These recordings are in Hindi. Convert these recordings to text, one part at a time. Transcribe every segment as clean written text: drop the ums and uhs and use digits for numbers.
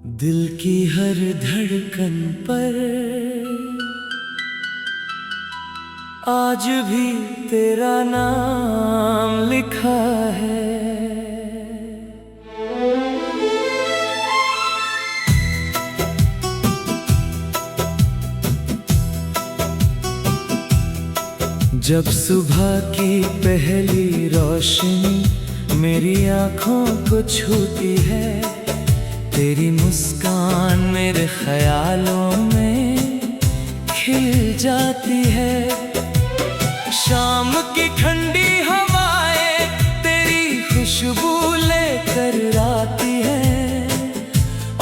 दिल की हर धड़कन पर आज भी तेरा नाम लिखा है। जब सुबह की पहली रोशनी मेरी आँखों को छूती है, तेरी मुस्कान मेरे ख्यालों में खिल जाती है। शाम की ठंडी हवाएं तेरी खुशबू लेकर आती है,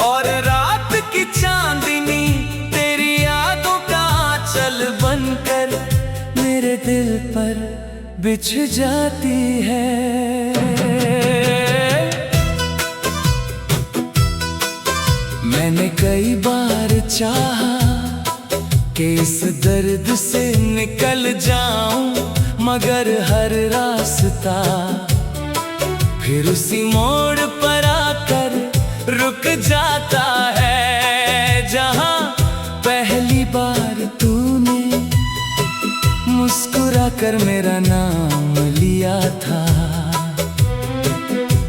और रात की चांदनी तेरी यादों का आंचल बनकर मेरे दिल पर बिछ जाती है। मैंने कई बार चाहा कि इस दर्द से निकल जाऊं, मगर हर रास्ता फिर उसी मोड़ पर आकर रुक जाता है, जहां पहली बार तूने मुस्कुरा कर मेरा नाम लिया था।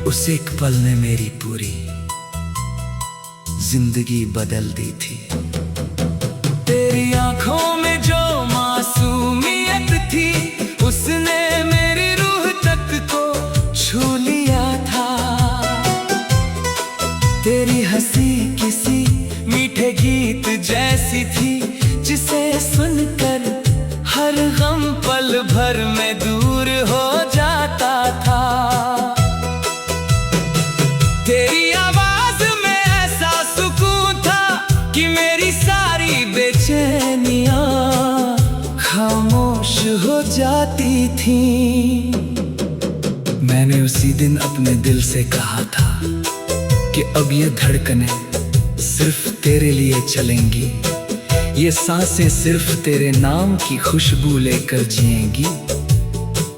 उस एक पल ने मेरी पूरी जिंदगी बदल दी थी। तेरी आंखों में जो मासूमियत थी, उसने मेरी रूह तक को छू लिया था। तेरी हंसी किसी मीठे गीत जैसी थी, जिसे सुनकर हर गम पल भर में दूर हो जाता था। तेरी आवाज में ऐसा सुकून था कि मेरी सारी बेचैनियां खामोश हो जाती थी। मैंने उसी दिन अपने दिल से कहा था कि अब ये धड़कनें सिर्फ तेरे लिए चलेंगी, ये सांसें सिर्फ तेरे नाम की खुशबू लेकर जिएंगी,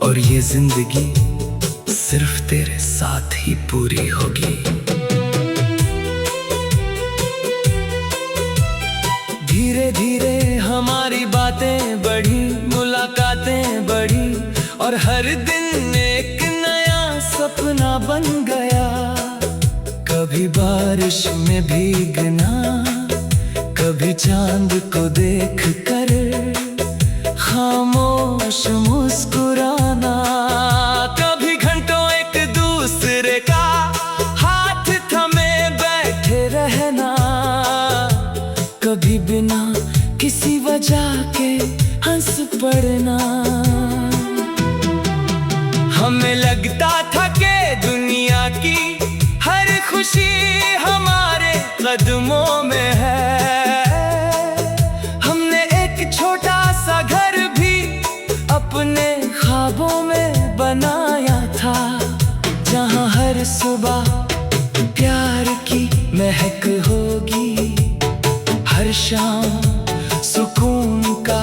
और ये जिंदगी सिर्फ तेरे साथ ही पूरी होगी। धीरे धीरे हमारी बातें बढ़ी, मुलाकातें बढ़ी, और हर दिन एक नया सपना बन गया। कभी बारिश में भीगना, कभी चांद को देख कर खामोश मुस्कुराना, कभी घंटों एक दूसरे का हाथ थमे बैठे रहना, कभी बिना किसी वजह के हंस पड़ना। हमें लगता था कि दुनिया की हर खुशी हमारे कदमों में है। हमने एक छोटा सा घर भी अपने ख्वाबों में बनाया था, जहां हर सुबह प्यार की महक होगी, हर शाम सुकून का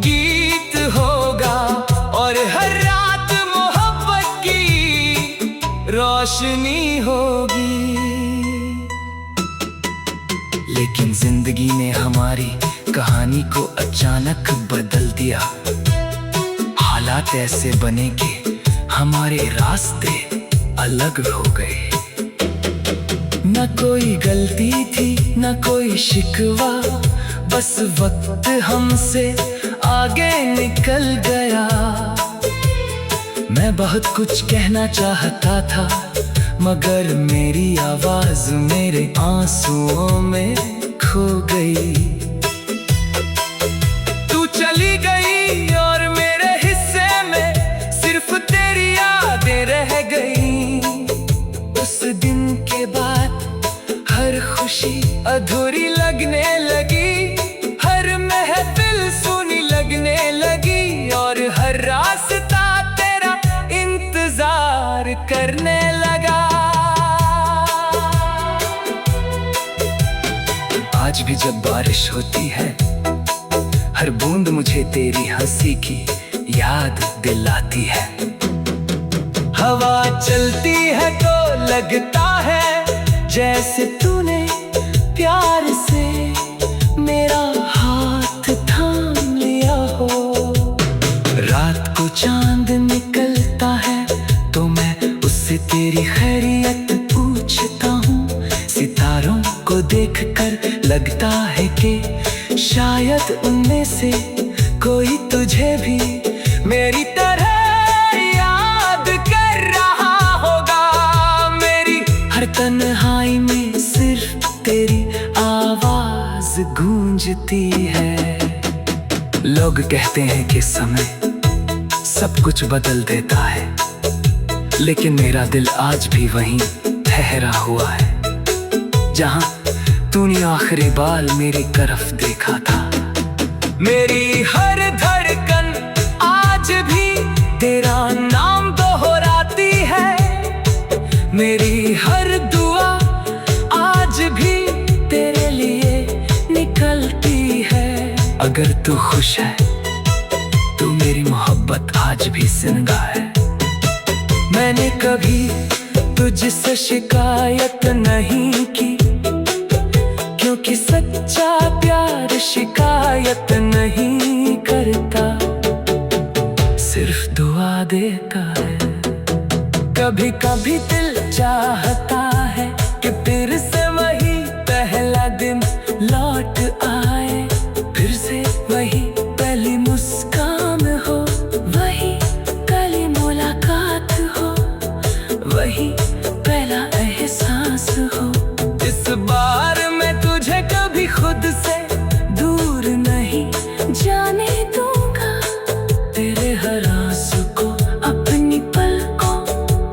गीत होगा, और हर रात मोहब्बत की रोशनी होगी। लेकिन जिंदगी ने हमारी कहानी को अचानक बदल दिया। हालात ऐसे बने कि हमारे रास्ते अलग हो गए। न कोई गलती थी, न कोई शिकवा, बस वक्त हमसे आगे निकल गया। मैं बहुत कुछ कहना चाहता था, मगर मेरी आवाज मेरे आंसुओं में खो गई। तू चली गई और मेरे हिस्से में सिर्फ तेरी यादें रह गई। उस दिन के बाद हर खुशी अधूरी लगने लगी, हर महफिल सुनी लगने लगी, और हर रास्ता तेरा इंतजार करने लगा। आज भी जब बारिश होती है, हर बूंद मुझे तेरी हंसी की याद दिलाती है। हवा चलती है तो लगता है जैसे तूने को देखकर लगता है कि शायद उनमें से कोई तुझे भी मेरी तरह याद कर रहा होगा। मेरी हर तन्हाई में सिर्फ तेरी आवाज गूंजती है। लोग कहते हैं कि समय सब कुछ बदल देता है, लेकिन मेरा दिल आज भी वहीं ठहरा हुआ है जहां तूने आखिरी बार मेरी तरफ देखा था। मेरी हर धड़कन आज भी तेरा नाम दोहराती है। मेरी हर दुआ आज भी तेरे लिए निकलती है। अगर तू खुश है तो मेरी मोहब्बत आज भी जिंदा है। मैंने कभी तुझसे शिकायत नहीं की, क्योंकि सच्चा प्यार शिकायत नहीं करता, सिर्फ दुआ देता है। कभी कभी दिल चाहता है कि फिर से वही पहला दिन लौट आए, फिर से वही पहली मुस्कान हो, वही पहली मुलाकात हो, वही पहला एहसास हो। इस बार मैं तुझे कभी खुद से दूर नहीं जाने दूंगा। तेरे हर आंसू को अपनी पलकों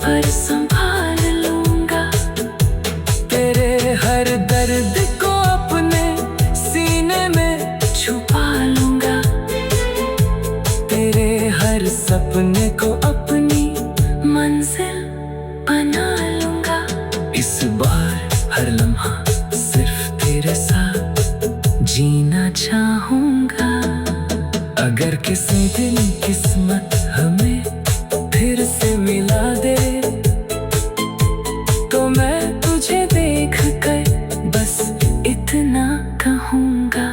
पर संभाल लूंगा। तेरे हर दर्द को अपने सीने में छुपा लूंगा। तेरे हर सपने को अपनी मंजिल बना लूंगा। इस बार हर लम्हा सिर्फ तेरे साथ जीना चाहूंगा। अगर किसी दिन किस्मत हमें फिर से मिला दे, तो मैं तुझे देख कर बस इतना कहूंगा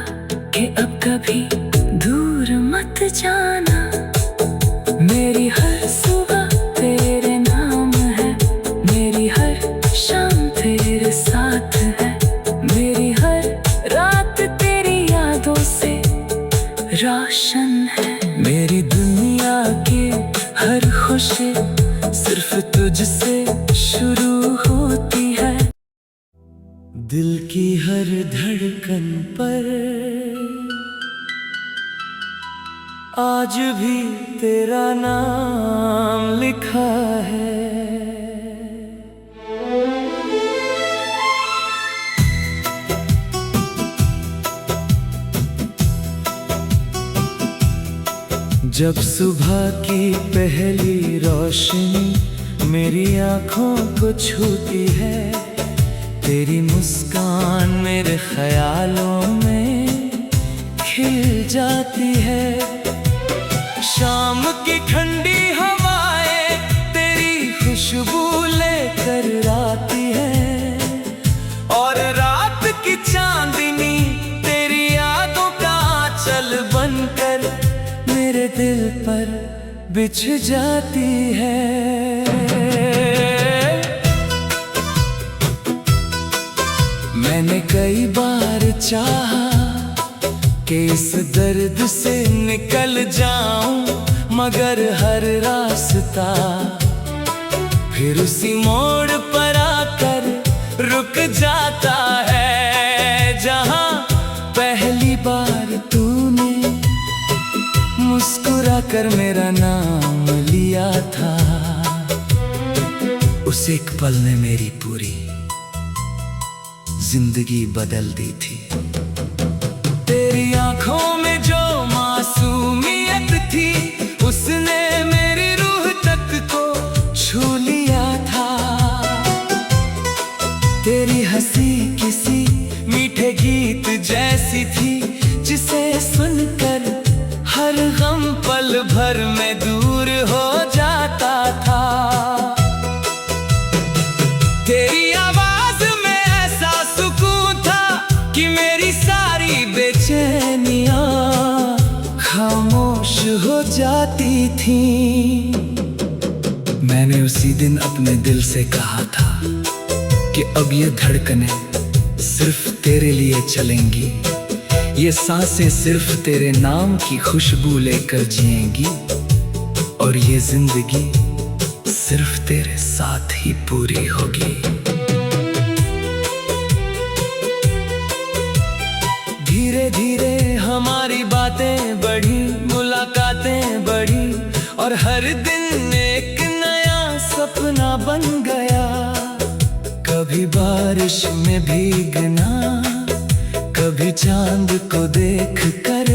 कि अब कभी दूर मत जाना। मेरी हर सुबह तेरे नाम है, मेरी हर शाम तेरे साथ है, मेरी हर रात तेरी यादों से रोशन है। मेरी दुनिया की हर खुशी सिर्फ तुझसे शुरू होती है। दिल की हर धड़कन पर आज भी तेरा नाम लिखा है। जब सुबह की पहली रोशनी मेरी आँखों को छूती है, तेरी मुस्कान मेरे ख्यालों में खिल जाती है। शाम की ठंडी हवाएं तेरी खुशबू लेकर आती है, और रात की चांदनी तेरी यादों का आंचल बनकर मेरे दिल पर बिछ जाती है। मैंने कई बार चाहा कि इस दर्द से निकल जाऊं, मगर हर रास्ता फिर उसी मोड़ पर आकर रुक जाता है, जहां पहली बार तूने मुस्कुरा कर मेरा नाम लिया था। उस एक पल ने मेरी पूरी जिंदगी बदल दी थी। तेरी आंखों में जो मासूमियत थी, उसने मेरी रूह तक को छू लिया था। तेरी हंसी किसी मीठे गीत जैसी थी, जिसे सुनकर हर गम पल भर में दूर हो जाता था। तेरी आवाज में ऐसा सुकून था कि मेरी सारी बेचैनियां खामोश हो जाती थी। मैंने उसी दिन अपने दिल से कहा था कि अब ये धड़कनें सिर्फ तेरे लिए चलेंगी। ये सांसें सिर्फ तेरे नाम की खुशबू लेकर जिएंगी। और ये जिंदगी सिर्फ तेरे साथ ही पूरी होगी। धीरे धीरे हमारी बातें बढ़ी, मुलाकातें बढ़ी, और हर दिन एक नया सपना बन गया। कभी बारिश में भीगना, कभी चांद को देख कर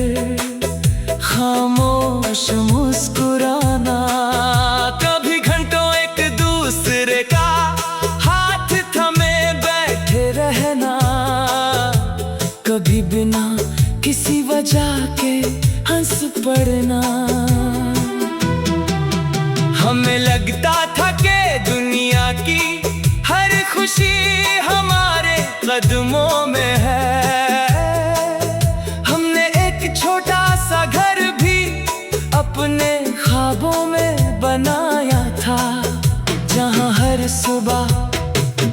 खामोश मुस्कुराना, कभी घंटों एक दूसरे का हाथ थमे बैठे रहना, कभी बिना किसी वजह के हंस पड़ना। हमें लगता था कि दुनिया की हर खुशी हमारे कदमों में है। हमने एक छोटा सा घर भी अपने ख्वाबों में बनाया था, जहां हर सुबह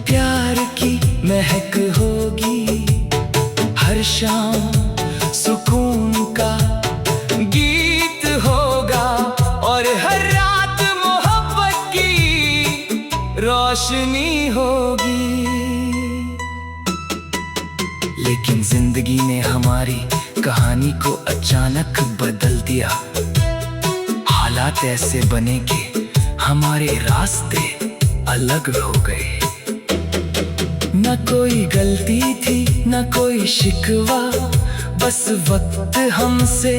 प्यार की महक होगी, हर शाम सुकून का गीत होगा, और हर रात मोहब्बत की रोशनी होगी। लेकिन जिंदगी ने हमारी कहानी को अचानक बदल दिया। हालात ऐसे बने कि हमारे रास्ते अलग हो गए। न कोई गलती थी, न कोई शिकवा, बस वक्त हमसे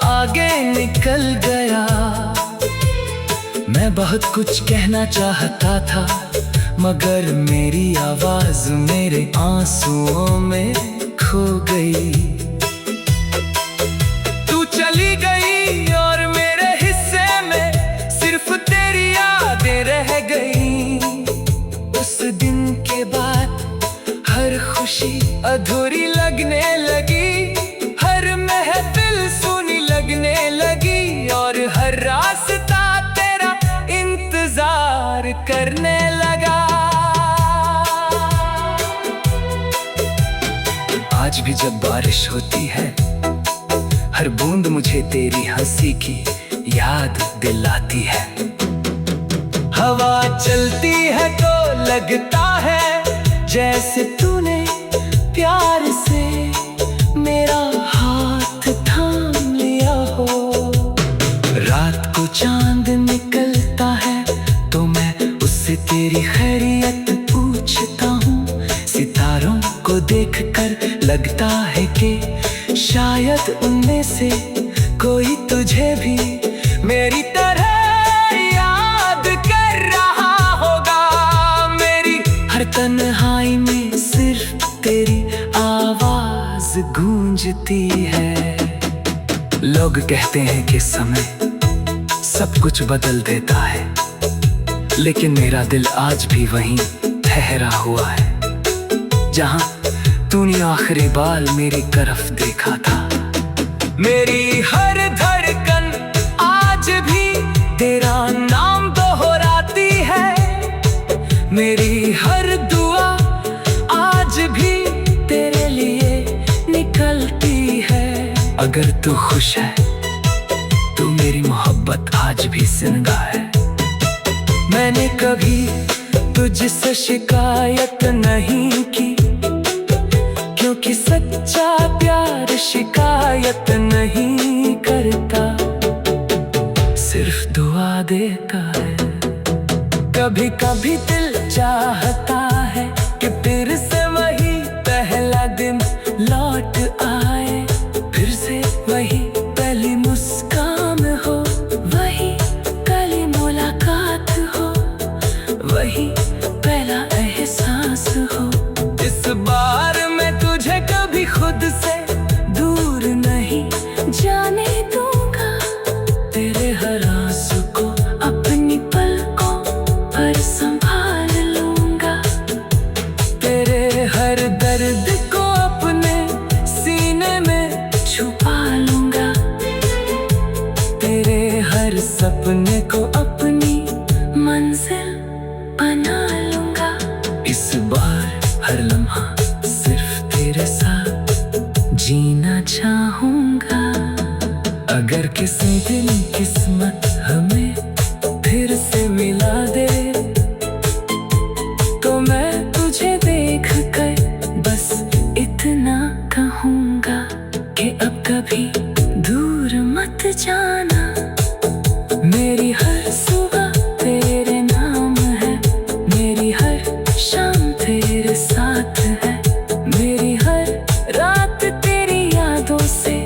आगे निकल गया। मैं बहुत कुछ कहना चाहता था, मगर मेरी आवाज मेरे आंसुओं में खो गई। तू चली गई और मेरे हिस्से में सिर्फ तेरी यादें रह गई। उस दिन के बाद हर खुशी अधूरी लगने लगी, हर महफिल सुनी लगने लगी, और हर रास्ता तेरा इंतजार करने लगा। आज भी जब बारिश होती है, हर बूंद मुझे तेरी हंसी की याद दिलाती है। हवा चलती है तो लगता है जैसे तूने प्यार से मेरा हाथ थाम लिया हो। रात को चांद निकलता है तो मैं उससे तेरी खैरियत पूछता हूँ। सितारों को देखकर लगता है कि शायद उनमें से कोई तुझे भी मेरी तरह याद कर रहा होगा। मेरी हर तन्हाई में सिर्फ तेरी आवाज गूंजती है। लोग कहते हैं कि समय सब कुछ बदल देता है, लेकिन मेरा दिल आज भी वहीं ठहरा हुआ है, जहां तूने आखिरी बार मेरी तरफ देखा था। मेरी हर धड़कन आज भी तेरा नाम दोहराती है। मेरी हर दुआ आज भी तेरे लिए निकलती है। अगर तू खुश है तो मेरी मोहब्बत आज भी जिंदा है। मैंने कभी तुझसे शिकायत नहीं की, क्योंकि सच्चा प्यार शिकायत नहीं करता, सिर्फ दुआ देता है। कभी कभी दिल चाहता है कि फिर से वही पहला दिन लौट आए, फिर से वही पहली मुस्कान हो, वही पहली मुलाकात हो, वही पहला एहसास हो। किसी दिन किस्मत हमें फिर से मिला दे, तो मैं तुझे देख कर बस इतना कहूँगा कि अब कभी दूर मत जाना। मेरी हर सुबह तेरे नाम है, मेरी हर शाम तेरे साथ है, मेरी हर रात तेरी यादों से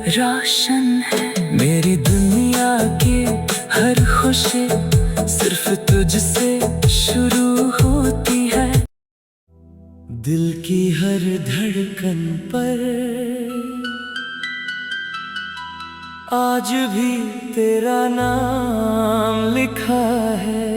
रोशन है। मेरी दुनिया की हर खुशी सिर्फ तुझसे शुरू होती है। दिल की हर धड़कन पर आज भी तेरा नाम लिखा है।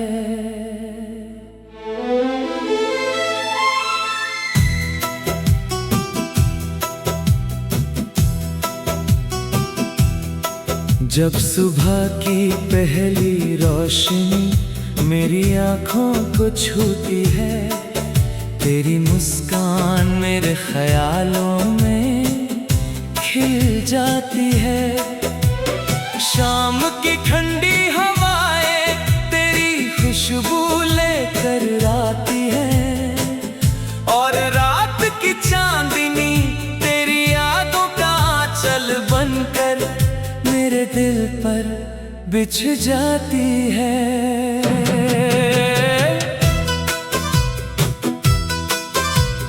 जब सुबह की पहली रोशनी मेरी आँखों को छूती है, तेरी मुस्कान मेरे ख्यालों में खिल जाती है। शाम की ठंडी हवाएं तेरी खुशबू लेकर आती है, और रात की चांदनी तेरी यादों का आंचल बनकर मेरे दिल पर बिछ जाती है।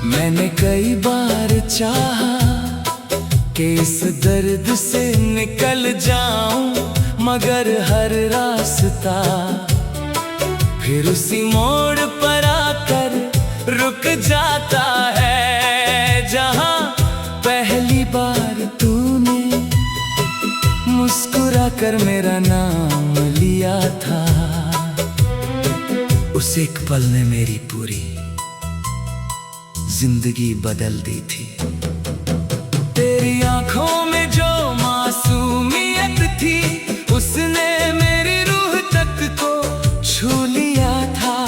मैंने कई बार चाहा कि इस दर्द से निकल जाऊं, मगर हर रास्ता फिर उसी मोड़ पर आकर रुक जाता है, जहां पहली बार तूने मुस्कुरा कर मेरा नाम लिया था। उस एक पल ने मेरी पूरी जिंदगी बदल दी थी। तेरी आंखों में जो मासूमियत थी, उसने मेरी रूह तक को छू लिया था।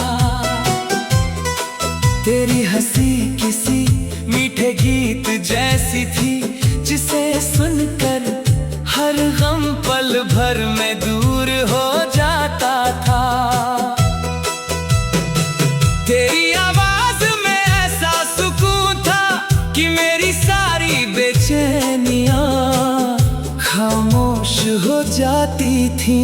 तेरी हंसी किसी मीठे गीत जैसी थी, जिसे सुनकर हर गम पल भर में दूर हो जाता था। तेरी आवाज में ऐसा सुकून था कि मेरी सारी बेचैनियां खामोश हो जाती थी।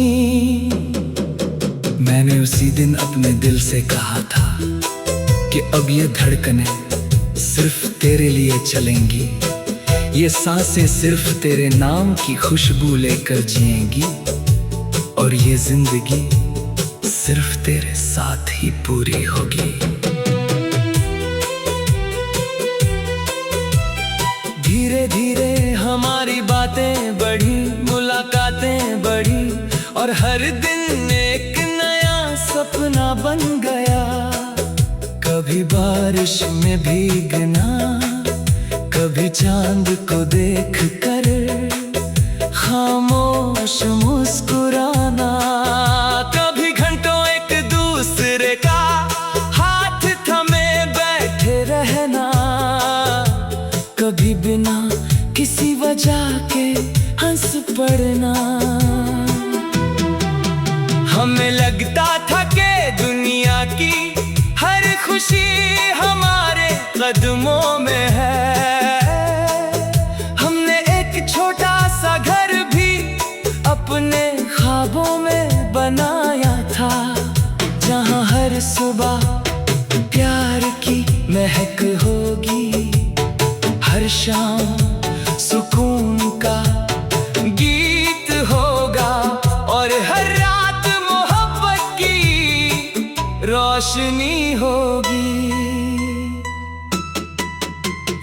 मैंने उसी दिन अपने दिल से कहा था कि अब ये धड़कनें सिर्फ तेरे लिए चलेंगी, ये सांसें सिर्फ तेरे नाम की खुशबू लेकर जिएंगी, और ये जिंदगी सिर्फ तेरे साथ ही पूरी होगी। धीरे धीरे हमारी बातें बढ़ी, मुलाकातें बढ़ी, और हर दिन एक नया सपना बन गया। कभी बारिश में भीगना, कभी चांद को देख कर खामोश मुस्कुराना, कभी घंटों एक दूसरे का हाथ थमे बैठे रहना, कभी बिना किसी वजह के हंस पड़ना। हमें लगता था कि दुनिया की हर खुशी हमारे कदमों में है। हमने एक छोटा सा घर भी अपने ख्वाबों में बनाया था, जहां हर सुबह प्यार की महक होगी, हर शाम सुकून का गीत होगा, और हर रात मोहब्बत की रोशनी होगी।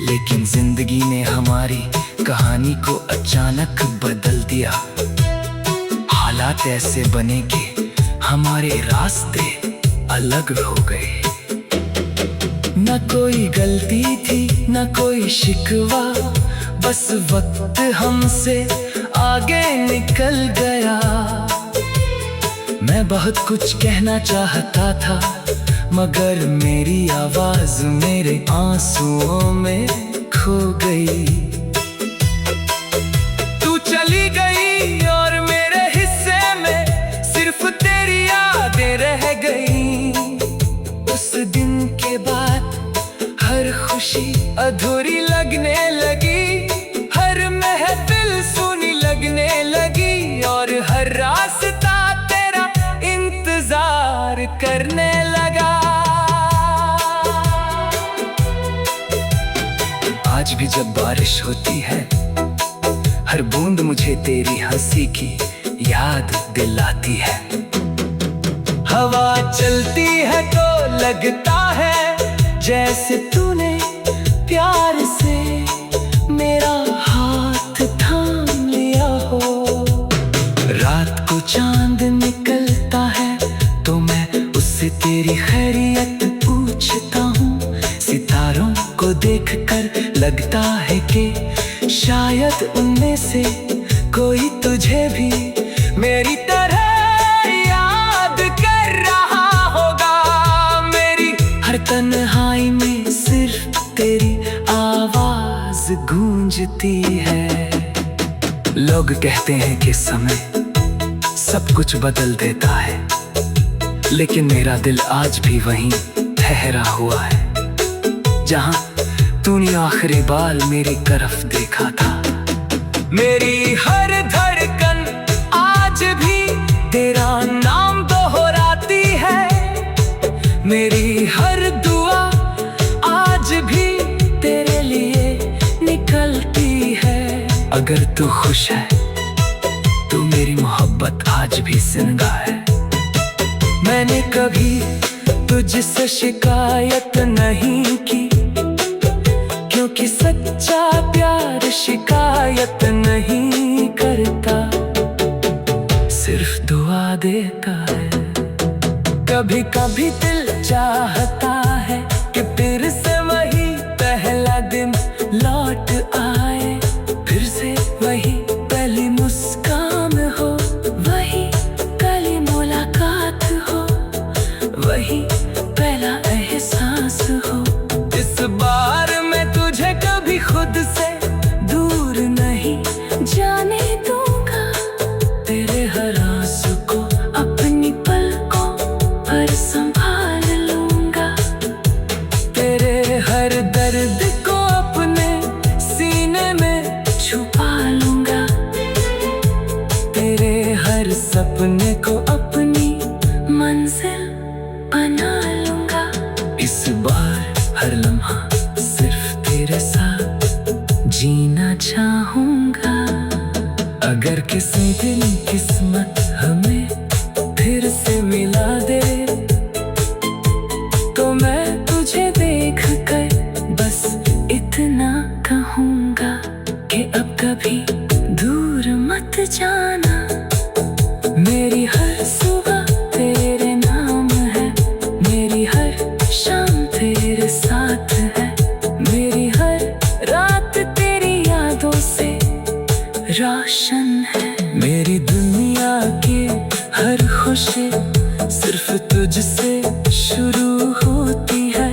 लेकिन जिंदगी ने हमारी कहानी को अचानक बदल दिया। हालात ऐसे बने कि हमारे रास्ते अलग हो गए। न कोई गलती थी, न कोई शिकवा, बस वक्त हमसे आगे निकल गया। मैं बहुत कुछ कहना चाहता था, मगर मेरी आवाज मेरे आंसुओं में खो गई। तू चली गई खुशी अधूरी लगने लगी, हर महफिल सुनी लगने लगी, और हर रास्ता तेरा इंतजार करने लगा। आज भी जब बारिश होती है, हर बूंद मुझे तेरी हंसी की याद दिलाती है। हवा चलती है तो लगता है जैसे तूने प्यार से मेरा हाथ थाम लिया हो। रात को चांद निकलता है तो मैं उससे तेरी खैरियत पूछता हूँ। सितारों को देखकर लगता है कि शायद उनमें से कोई तुझे भी मेरी तरह याद कर रहा होगा। मेरी हर तन्हाई में सिर्फ तेरी आवाज गूंजती है। लोग कहते हैं कि समय सब कुछ बदल देता है, लेकिन मेरा दिल आज भी वहीं ठहरा हुआ है जहां तूने आखिरी बार मेरी तरफ देखा था। मेरी हर धड़कन आज भी तेरा नाम दोहराती है, मेरी हर दुआ आज भी तेरे लिए निकलती है। अगर तू खुश है तो मेरी मोहब्बत आज भी जिंदा है। मैंने कभी तुझसे शिकायत नहीं की, क्योंकि सच्चा प्यार शिकायत नहीं करता, सिर्फ दुआ देता है। कभी कभी दिल चाहता है कि फिर से वही पहला दिन लौट आए, फिर से वही पहली मुस्कान हो, वही पहली मुलाकात हो, वही पहला एहसास हो। इस बार मैं तुझे कभी खुद से दूर नहीं जाने दूंगा, तेरे हर आंसू को अपनी पलकों पर संभाल लूंगा, तेरे हर दर्द को अपने सीने में छुपा लूंगा, तेरे हर सपने को अपनी मंजिल बना लूंगा। इस बार हर लम्हा सिर्फ तेरे साथ जीना चाहूंगा। अगर किसी दिन किस्मत हमें फिर से मिला दे, तो मैं तुझे देख कर बस इतना कहूंगा कि अब कभी दूर मत जाना। मेरी हर सुबह तेरे नाम है, मेरी हर शाम तेरे साथ है, मेरी हर रात तेरी यादों से रोशन है। मेरी दुनिया की हर खुशी सिर्फ तुझसे शुरू होती है।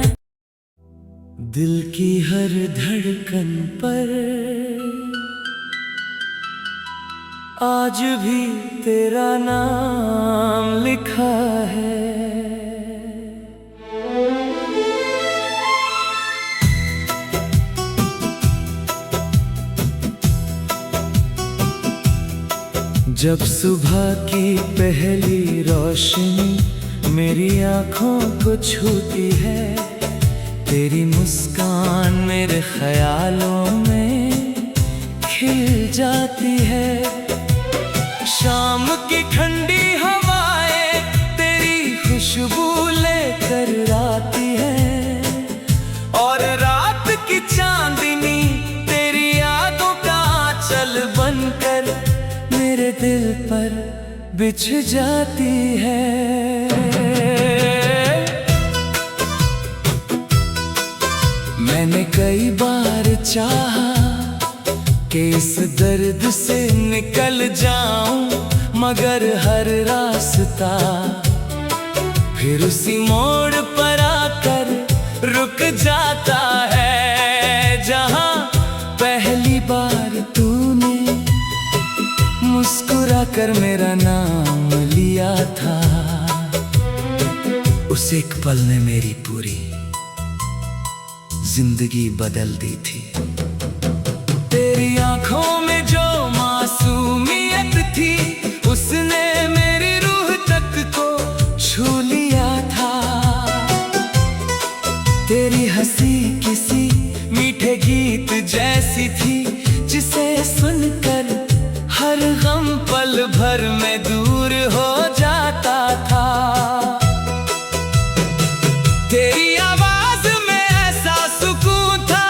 दिल की हर धड़कन पर आज भी तेरा नाम लिखा है। जब सुबह की पहली रोशनी मेरी आँखों को छूती है, तेरी मुस्कान मेरे ख्यालों में खिल जाती है। शाम की ठंडी हवाएं तेरी खुशबू लेकर आती है, और रात की चांदनी तेरी यादों का आंचल बनकर मेरे दिल पर बिछ जाती है। मैंने कई बार चाहा कि इस दर्द से निकल जाऊं, मगर हर रास्ता फिर उसी मोड़ पर आकर रुक जाता है, जहां पहली बार तूने मुस्कुरा कर मेरा नाम लिया था। उस एक पल ने मेरी पूरी जिंदगी बदल दी थी। तेरी आंखों में जो मासूमियत थी, उसने मेरी रूह तक को छू लिया था। तेरी हंसी किसी मीठे गीत जैसी थी, जिसे सुनकर हर गम पल भर में दूर हो जाता था। तेरी आवाज में ऐसा सुकून था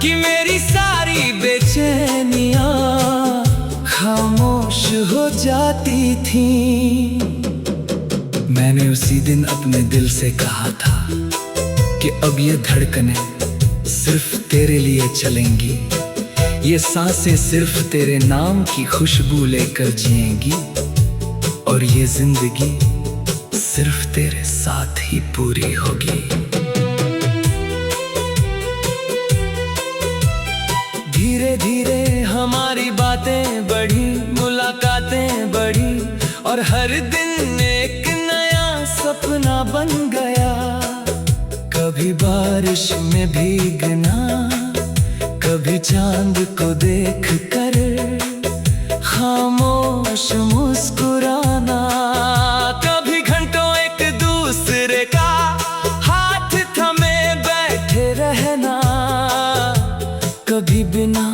कि मेरी सारी बेचैनियां खामोश हो जाती थी। मैंने उसी दिन अपने दिल से कहा था कि अब ये धड़कनें सिर्फ तेरे लिए चलेंगी, ये सांसें सिर्फ तेरे नाम की खुशबू लेकर जिएंगी, और ये जिंदगी सिर्फ तेरे साथ ही पूरी होगी। धीरे धीरे हमारी बातें बढ़ी, मुलाकातें बढ़ी, और हर दिन एक नया सपना बन गया। कभी बारिश में भीगना, कभी चांद को देखकर खामोश मुस्कुराना, कभी घंटों एक दूसरे का हाथ थमे बैठे रहना, कभी बिना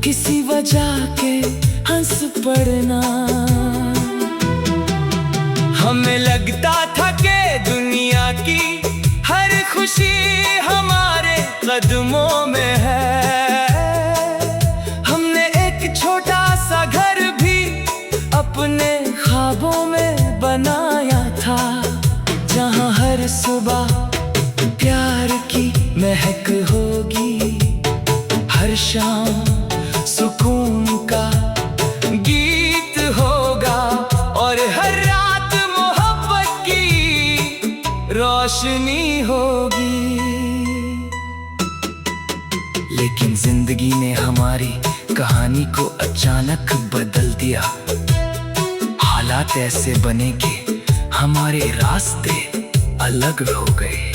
किसी वजह के हंस पड़ना। हमें लगता था कि दुनिया की हर खुशी हमारे कदमों में है। हमने एक छोटा सा घर भी अपने ख्वाबों में बनाया था, जहां हर सुबह प्यार की महक होगी, हर शाम सुकून का गीत होगा, और हर रात मोहब्बत की रोशनी होगी। लेकिन जिंदगी ने हमारी कहानी को अचानक बदल दिया। हालात ऐसे बने कि हमारे रास्ते अलग हो गए।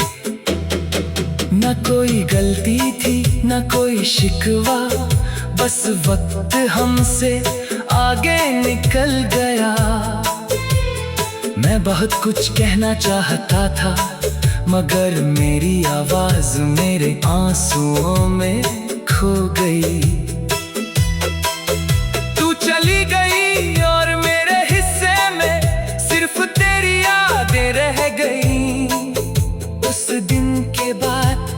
न कोई गलती थी, न कोई शिकवा, बस वक्त हमसे आगे निकल गया। मैं बहुत कुछ कहना चाहता था, मगर मेरी आवाज मेरे आंसुओं में खो गई। तू चली गई और मेरे हिस्से में सिर्फ तेरी यादें रह गई। उस दिन के बाद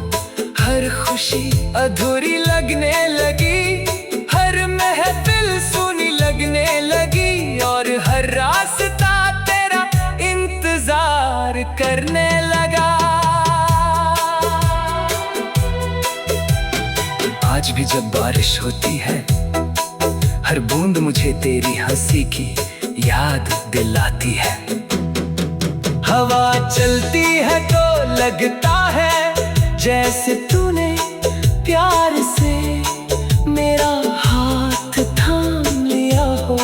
हर खुशी अधूरी लगने लगी, हर महफिल सुनी लगने लगी, और हर रास्ता तेरा इंतजार करने लगा। आज भी जब बारिश होती है, हर बूंद मुझे तेरी हंसी की याद दिलाती है। हवा चलती है तो लगता है जैसे तूने प्यार से मेरा हाथ थाम लिया हो।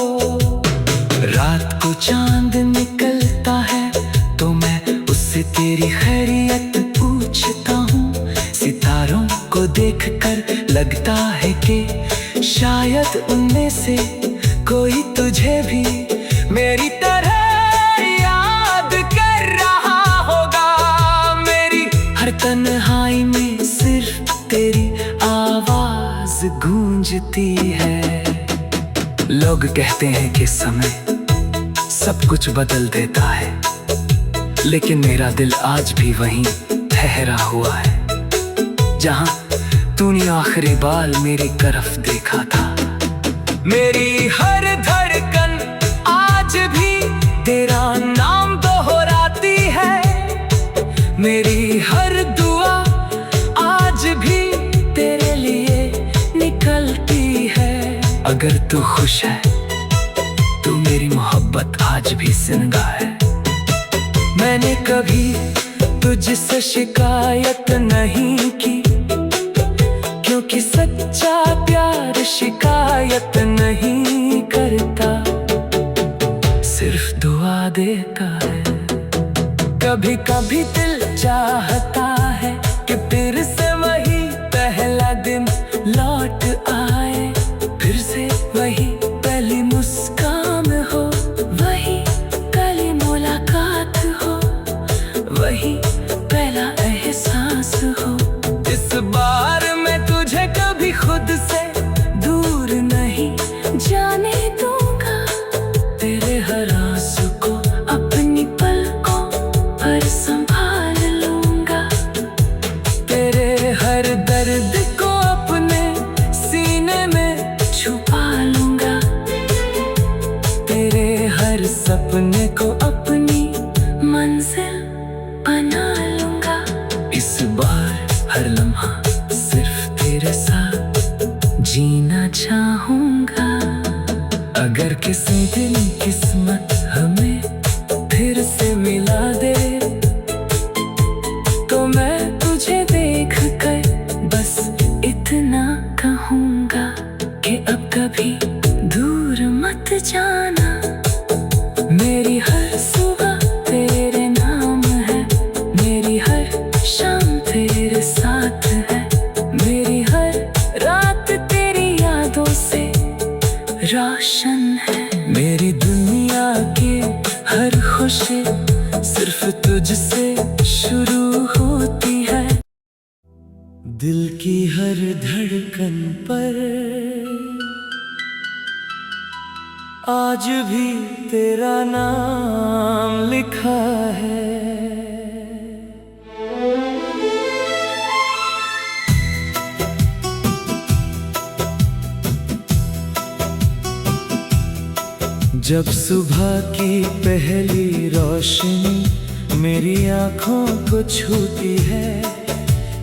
रात को चांद निकलता है तो मैं उससे तेरी खैरियत पूछता हूँ। सितारों को देखकर लगता है कि शायद उनमें से कोई तुझे भी मेरी तरह याद कर रहा होगा। मेरी हर तन्हाई में सिर्फ तेरी आवाज गूंजती है। लोग कहते हैं कि समय सब कुछ बदल देता है, लेकिन मेरा दिल आज भी वहीं ठहरा हुआ है, जहां तूने आखिरी बार मेरी तरफ देखा था। मेरी हर धड़कन आज भी तेरा नाम दोहराती है। मेरी हर दुआ आज भी तेरे लिए निकलती है। अगर तू खुश है तो मेरी मोहब्बत आज भी जिंदा है। मैंने कभी तुझसे शिकायत नहीं की, क्योंकि सच्चा प्यार शिकायत नहीं करता, सिर्फ दुआ देता है। कभी कभी दिल चाहता है कि फिर से वही तेरे साथ जीना चाहूंगा। अगर किसी दिन किस्मत हमें फिर से मिला दे, तो मैं तुझे देख कर बस इतना कहूंगा कि अब कभी दूर मत जाना। मेरी हर सुबह तेरे नाम है, मेरी हर शाम तेरे साथ है, मेरी हर रात तेरी यादों से रोशन है। मेरी दुनिया की हर खुशी सिर्फ तुझसे शुरू होती है। दिल की हर धड़कन पर आज भी तेरा नाम लिखा है। जब सुबह की पहली रोशनी मेरी आँखों को छूती है,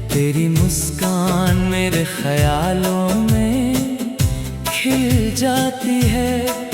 तेरी मुस्कान मेरे ख्यालों में खिल जाती है।